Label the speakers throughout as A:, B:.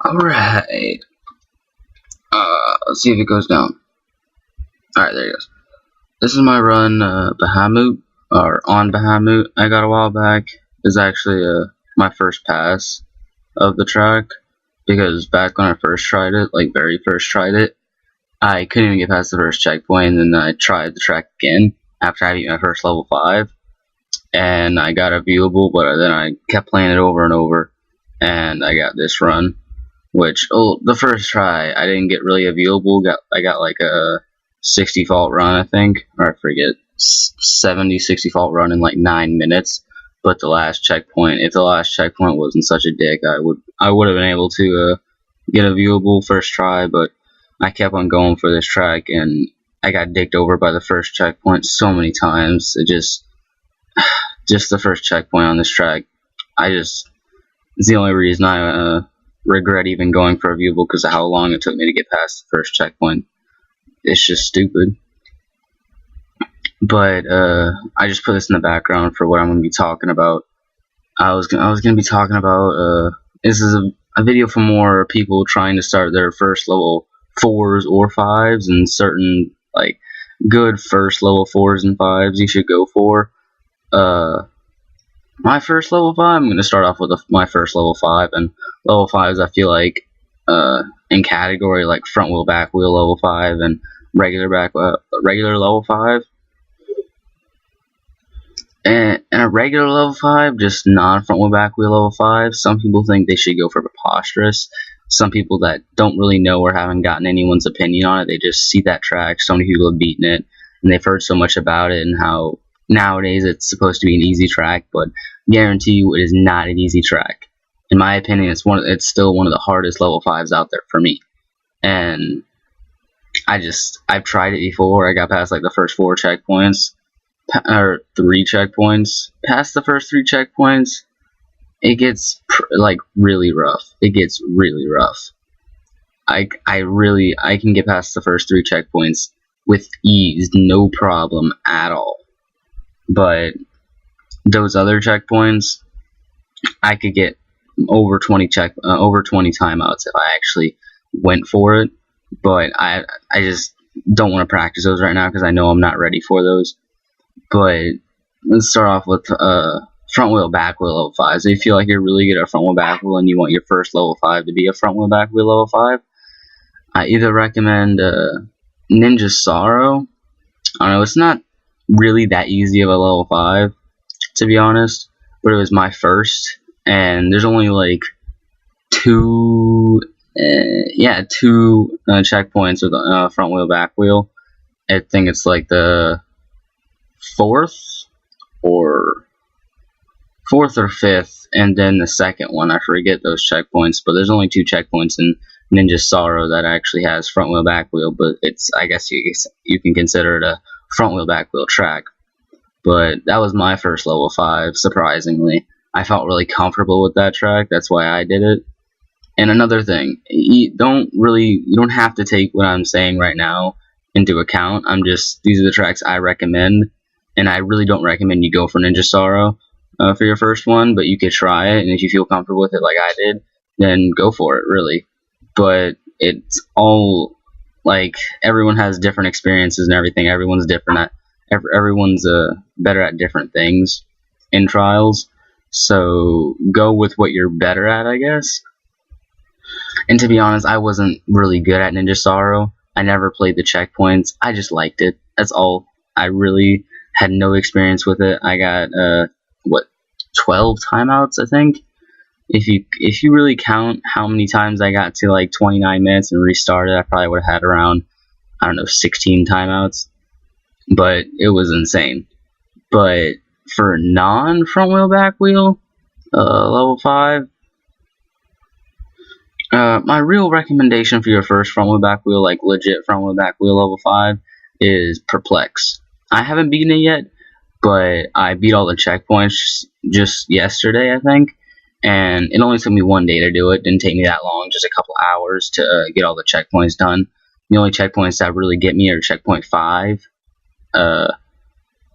A: Alright. Let's see if it goes down. Alright, there it goes. This is my run, Bahamut, or on Bahamut, I got a while back. This is actually my first pass of the track, because back when I first tried it, like very first tried it, I couldn't even get past the first checkpoint, and then I tried the track again after I beat my first level 5, and I got a viewable, but then I kept playing it over and over, and I got this run. Which, the first try, I didn't get really a viewable. I got like a 60 fault run, I think, or I forget, 70, 60 fault run in like 9 minutes. But the last checkpoint, if the last checkpoint wasn't such a dick, I would have been able to get a viewable first try. But I kept on going for this track, and I got dicked over by the first checkpoint so many times. It just the first checkpoint on this track, it's the only reason I regret even going for a viewable, because of how long it took me to get past the first checkpoint. It's just stupid. But I just put this in the background for what I'm going to be talking about. I was going to be talking about this is a video for more people trying to start their first level 4s or 5s, and certain like good first level 4s and 5s you should go for. My first level 5, I'm going to start off with my first level 5, and level 5s I feel like in category like front wheel, back wheel level 5, and regular level 5. And a regular level 5, just non-front wheel, back wheel level 5, some people think they should go for preposterous. Some people that don't really know or haven't gotten anyone's opinion on it, they just see that track, so many people have beaten it, and they've heard so much about it, and how nowadays it's supposed to be an easy track, but guarantee you it is not an easy track. In my opinion, it's still one of the hardest level 5s out there for me. And I've tried it before. I got past like the first 4 checkpoints, or 3 checkpoints. Past the first 3 checkpoints, it gets like really rough. It gets really rough. I can get past the first 3 checkpoints with ease, no problem at all. But those other checkpoints, I could get over 20 timeouts if I actually went for it. But I just don't want to practice those right now, because I know I'm not ready for those. But let's start off with front wheel, back wheel level 5. So if you feel like you're really good at front wheel, back wheel, and you want your first level 5 to be a front wheel, back wheel level 5, I either recommend Ninja Sorrow. I don't know, it's not really that easy of a level 5, to be honest, but it was my first, and there's only like 2 checkpoints with front wheel, back wheel. I think it's like the 4th or 5th, and then the second one, I forget those checkpoints, but there's only 2 checkpoints in Ninja Sorrow that actually has front wheel, back wheel, but it's, I guess you can consider it a front wheel, back wheel track. But that was my first level 5, surprisingly. I felt really comfortable with that track, that's why I did it. And another thing, you don't have to take what I'm saying right now into account. These are the tracks I recommend, and I really don't recommend you go for Ninja Sorrow for your first one, but you could try it, and if you feel comfortable with it like I did, then go for it, really. But it's all, like, everyone has different experiences and everything. Everyone's different everyone's better at different things in trials, so go with what you're better at, I guess. And to be honest, I wasn't really good at Ninja Sorrow. I never played the checkpoints. I just liked it. That's all. I really had no experience with it. I got 12 timeouts, I think. If you really count how many times I got to like 29 minutes and restarted, I probably would have had around, I don't know, 16 timeouts. But it was insane. But for non-front wheel, back wheel level 5, my real recommendation for your first front wheel, back wheel, like legit front wheel, back wheel level 5, is Perplex. I haven't beaten it yet, but I beat all the checkpoints just yesterday, I think, and it only took me 1 day to do it. Didn't take me that long, just a couple hours to get all the checkpoints done. The only checkpoints that really get me are checkpoint 5.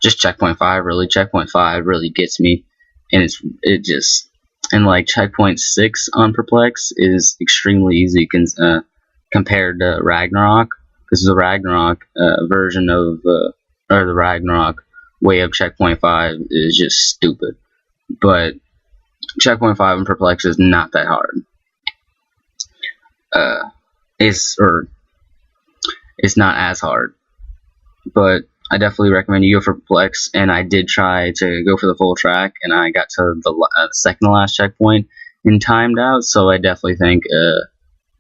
A: Just checkpoint 5, really. Checkpoint 5 really gets me, and And like checkpoint 6 on Perplex is extremely easy compared to Ragnarok, because the Ragnarok version of or the Ragnarok way of checkpoint 5 is just stupid. But checkpoint 5 on Perplex is not that hard. It's not as hard, but I definitely recommend you go for Perplex. And I did try to go for the full track, and I got to the second to last checkpoint and timed out. So I definitely think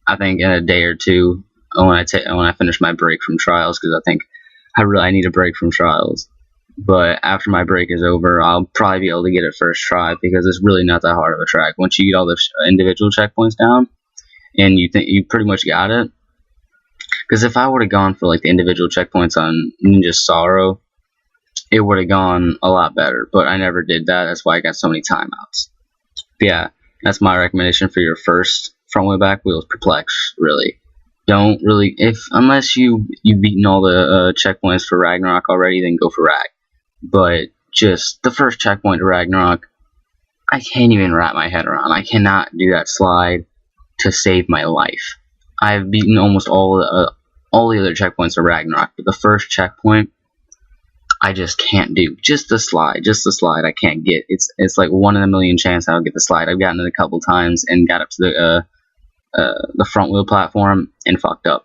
A: I think in a day or two when I finish my break from trials, because I think I need a break from trials. But after my break is over, I'll probably be able to get it first try, because it's really not that hard of a track once you get all the individual checkpoints down and you think you pretty much got it. Because if I would have gone for like the individual checkpoints on Ninja Sorrow, it would have gone a lot better. But I never did that. That's why I got so many timeouts. But yeah, that's my recommendation for your first front wheel back wheel is Perplex. Really, don't really unless you've beaten all the checkpoints for Ragnarok already, then go for Rag. But just the first checkpoint to Ragnarok, I can't even wrap my head around. I cannot do that slide to save my life. I've beaten almost all the other checkpoints of Ragnarok, but the first checkpoint, I just can't do. Just the slide, I can't get. It's like 1 in a million chance I'll get the slide. I've gotten it a couple times and got up to the front wheel platform and fucked up.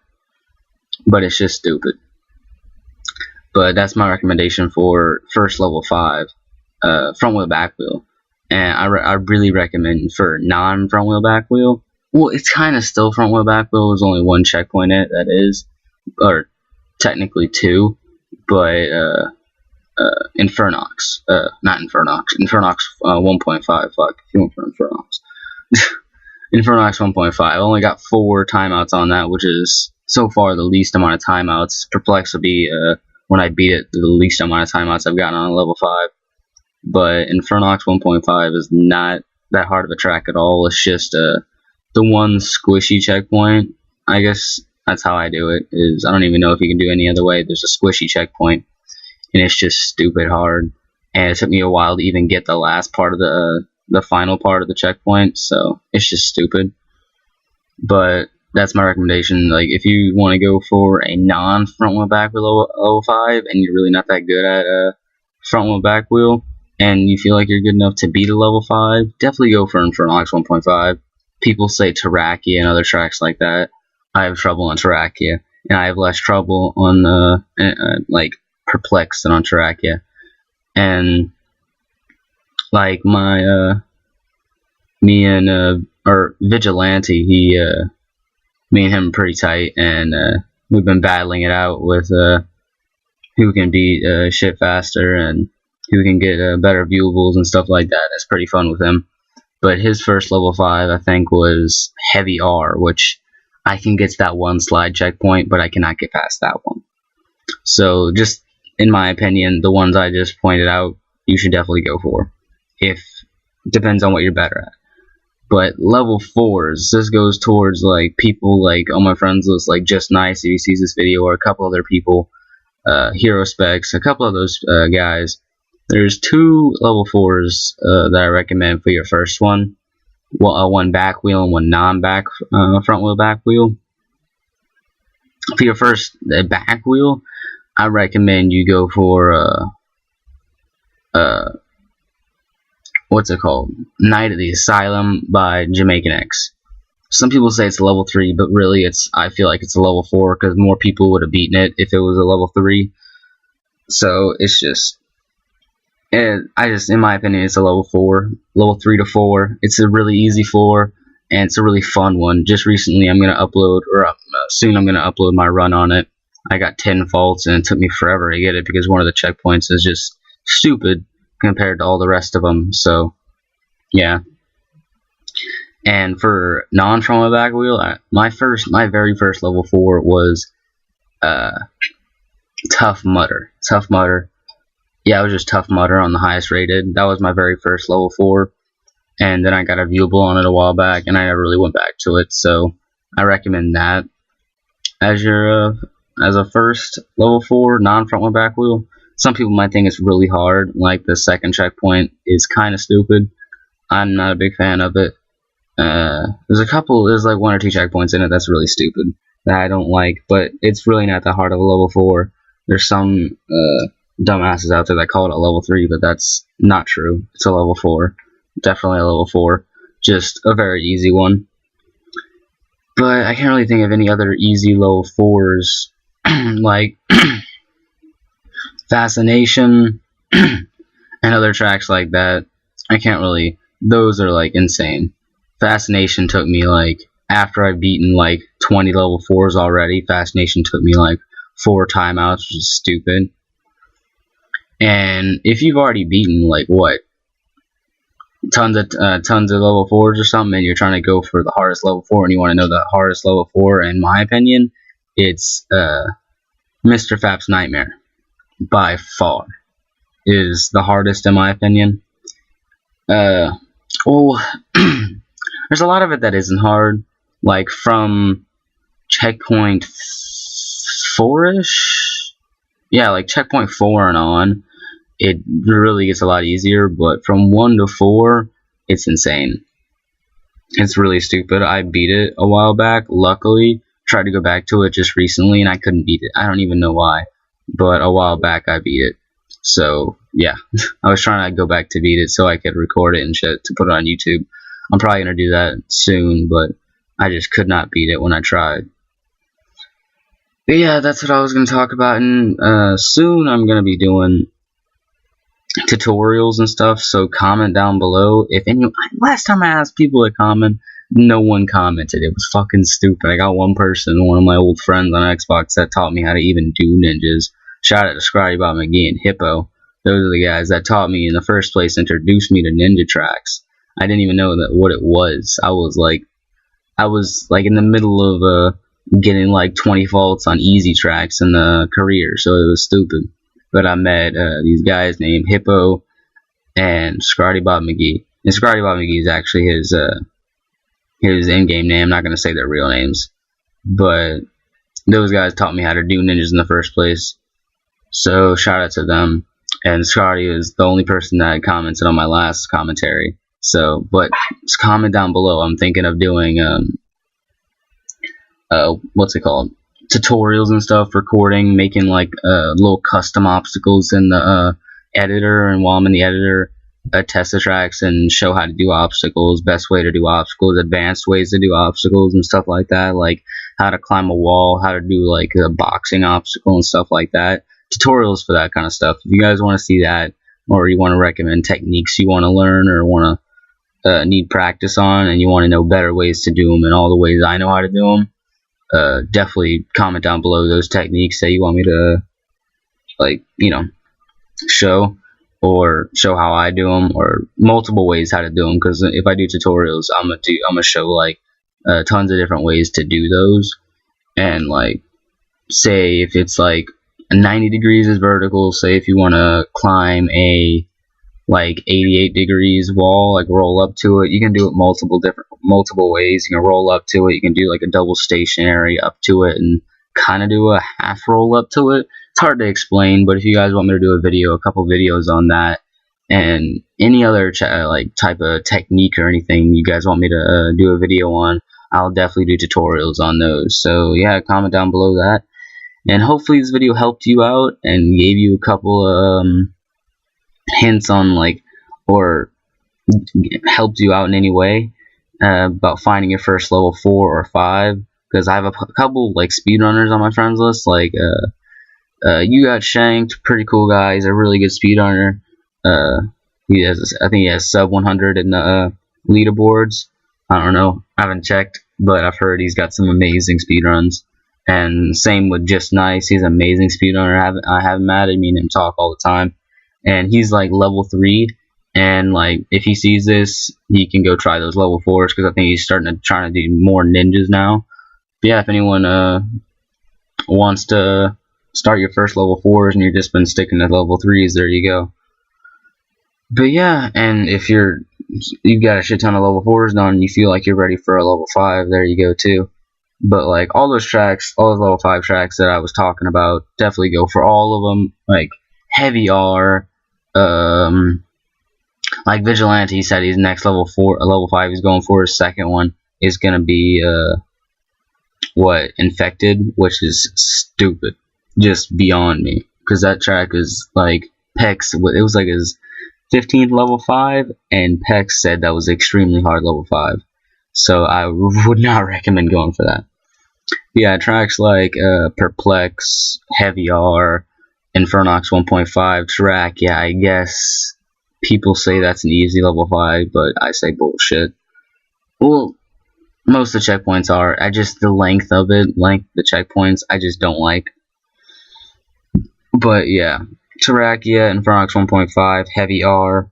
A: But it's just stupid. But that's my recommendation for first level 5, front wheel back wheel. And I really recommend for non front wheel back wheel. Well, it's kind of still front wheel back wheel. There's only 1 checkpoint in it, that is, or technically 2, but Infernox, not Infernox, Infernox 1.5. Fuck, if you want for Infernox, Infernox 1.5. I only got 4 timeouts on that, which is so far the least amount of timeouts. Perplex will be when I beat it, the least amount of timeouts I've gotten on level 5. But Infernox 1.5 is not that hard of a track at all. It's just the one squishy checkpoint. I guess that's how I do it. Is I don't even know if you can do any other way. There's a squishy checkpoint, and it's just stupid hard. And it took me a while to even get the last part of the final part of the checkpoint. So it's just stupid. But that's my recommendation. Like, if you want to go for a non front wheel back wheel level 5, and you're really not that good at front wheel back wheel, and you feel like you're good enough to beat a level 5, definitely go for Infernox 1.5. People say Terrakia and other tracks like that. I have trouble on Terrakia, and I have less trouble on like Perplex than on Terrakia. And like my me and Vigilante, me and him are pretty tight, and we've been battling it out with who can beat shit faster and who can get better viewables and stuff like that. It's pretty fun with him. But his first level 5, I think, was Heavy R, which I can get to that 1 slide checkpoint, but I cannot get past that one. So, just in my opinion, the ones I just pointed out, you should definitely go for. Depends on what you're better at. But level 4s, this goes towards like people like on my friends list, like Just Nice, if he sees this video, or a couple other people, Hero Specs, a couple of those guys. There's 2 level 4s that I recommend for your first one. Well, 1 back wheel and 1 non-back front wheel back wheel. For your first back wheel, I recommend you go for what's it called? Night at the Asylum by Jamaican X. Some people say it's a level 3, but really I feel like it's a level 4, because more people would have beaten it if it was a level 3. So it's just, and in my opinion, it's a level 4, level 3 to 4. It's a really easy 4, and it's a really fun one. Just recently, I'm gonna upload, or soon I'm gonna upload my run on it. I got 10 faults, and it took me forever to get it because one of the checkpoints is just stupid compared to all the rest of them. So, yeah. And for non-front wheel back wheel, my very first level 4 was Tough Mudder. Tough Mudder. Yeah, it was just Tough Mudder on the highest rated. That was my very first level 4. And then I got a viewable on it a while back, and I never really went back to it. So I recommend that as a first level 4 non-front wheel back wheel. Some people might think it's really hard, like the second checkpoint is kind of stupid, I'm not a big fan of it. There's like one or two checkpoints in it that's really stupid that I don't like, but it's really not that hard of a level 4. There's some dumbasses out there that call it a level 3, but that's not true. It's a level 4. Definitely a level 4. Just a very easy one. But I can't really think of any other easy level 4s like Fascination and other tracks like that. I can't really. Those are like insane. Fascination took me like, after I've beaten like 20 level 4s already, Fascination took me like 4 timeouts, which is stupid. And if you've already beaten like what, tons of level 4s or something, and you're trying to go for the hardest level 4, and you want to know the hardest level 4, in my opinion, it's Mr. Fap's Nightmare. By far is the hardest in my opinion. There's a lot of it that isn't hard, like from checkpoint 4ish, yeah, like checkpoint 4 and on, it really gets a lot easier, but from 1 to 4, it's insane. It's really stupid. I beat it a while back, luckily. Tried to go back to it just recently, and I couldn't beat it. I don't even know why, but a while back I beat it. So, yeah, I was trying to go back to beat it so I could record it and shit to put it on YouTube. I'm probably going to do that soon, but I just could not beat it when I tried. But yeah, that's what I was going to talk about, and soon I'm going to be doing tutorials and stuff, so comment down below. If any, last time I asked people to comment, no one commented. It was fucking stupid. I got one person, one of my old friends on Xbox, that taught me how to even do ninjas. Shout out to Scotty Bob McGee and Hippo. Those are the guys that taught me in the first place, introduced me to ninja tracks. I didn't even know that what it was. I was like in the middle of getting like 20 faults on easy tracks in the career, so it was stupid. But I met these guys named Hippo and Scotty Bob McGee. And Scotty Bob McGee is actually his in-game name. I'm not gonna say their real names, but those guys taught me how to do ninjas in the first place. So shout out to them. And Scotty is the only person that commented on my last commentary. So, but just comment down below. I'm thinking of doing what's it called? Tutorials and stuff, recording, making like little custom obstacles in the editor, and while I'm in the editor, test the tracks and show how to do obstacles, best way to do obstacles, advanced ways to do obstacles and stuff like that, like how to climb a wall, how to do like a boxing obstacle and stuff like that. Tutorials for that kind of stuff. If you guys want to see that, or you want to recommend techniques you want to learn or want to need practice on, and you want to know better ways to do them and all the ways I know how to do them, definitely comment down below those techniques that you want me to, like, you know, show, or show how I do them, or multiple ways how to do them. Because if I do tutorials, I'm gonna show like tons of different ways to do those. And like, say if it's like 90 degrees is vertical, say if you want to climb a like 88 degrees wall, like roll up to it, you can do it multiple ways. You can roll up to it, you can do like a double stationary up to it, and kind of do a half roll up to it. It's hard to explain, but if you guys want me to do a couple videos on that, and any other like type of technique or anything you guys want me to do a video on, I'll definitely do tutorials on those. So yeah, comment down below that, and hopefully this video helped you out and gave you a couple hints on, like, or helped you out in any way about finding your first level 4 or 5, because I have a couple like speedrunners on my friends list, like You Got Shanked, pretty cool guy. He's a really good speedrunner. I think he has sub 100 in the leaderboards. I don't know, I haven't checked, but I've heard he's got some amazing speedruns. And same with Just Nice, he's an amazing speedrunner. I have him at it, me and him talk all the time. And he's like level 3, and like if he sees this, he can go try those level 4s, because I think he's trying to do more ninjas now. But yeah, if anyone wants to start your first level 4s and you've just been sticking to level 3s, there you go. But yeah, and if you've got a shit ton of level 4s done and you feel like you're ready for a level 5, there you go too. But like all those level 5 tracks that I was talking about, definitely go for all of them. Like Heavy R, like Vigilante said, he's next level 4, level 5. He's going for his second one. Is gonna be what, Infected, which is stupid, just beyond me. Because that track is like Pex. It was like his 15th level 5, and Pex said that was extremely hard level 5. So I would not recommend going for that. Yeah, tracks like Perplex, Heavy R, Infernox 1.5 track. Yeah, I guess people say that's an easy level 5, but I say bullshit. Well, most of the checkpoints are. I just, the length of it, the checkpoints, I just don't like. But yeah, Terrakia, Infernox 1.5, Heavy R,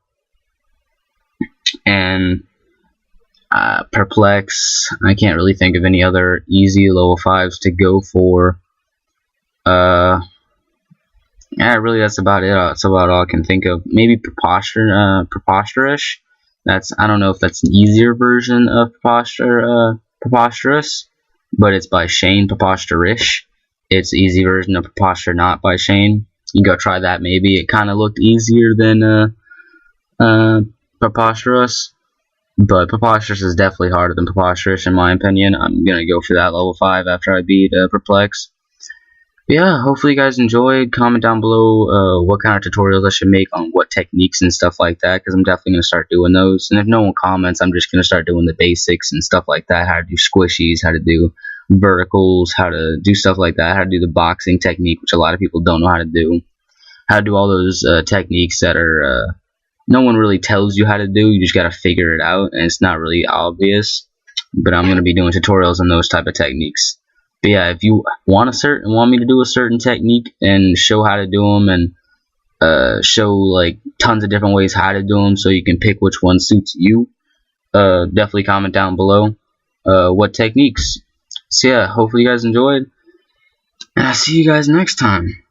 A: and Perplex. I can't really think of any other easy level 5s to go for. Yeah, really, that's about it. That's about all I can think of. Maybe Preposterous. I don't know if that's an easier version of Preposterous, but it's by Shane. Preposterous. It's the easy version of Preposterous by Shane. You can go try that. Maybe it kind of looked easier than Preposterous, but Preposterous is definitely harder than Preposterous in my opinion. I'm gonna go for that level 5 after I beat Perplex. Yeah, hopefully you guys enjoyed. Comment down below what kind of tutorials I should make on what techniques and stuff like that, because I'm definitely going to start doing those. And if no one comments, I'm just going to start doing the basics and stuff like that, how to do squishies, how to do verticals, how to do stuff like that, how to do the boxing technique, which a lot of people don't know how to do, how to do all those techniques that are no one really tells you how to do. You just got to figure it out, and it's not really obvious. But I'm going to be doing tutorials on those type of techniques. But yeah, if you want me to do a certain technique and show how to do them, and show like tons of different ways how to do them, so you can pick which one suits you, definitely comment down below what techniques. So yeah, hopefully you guys enjoyed, and I'll see you guys next time.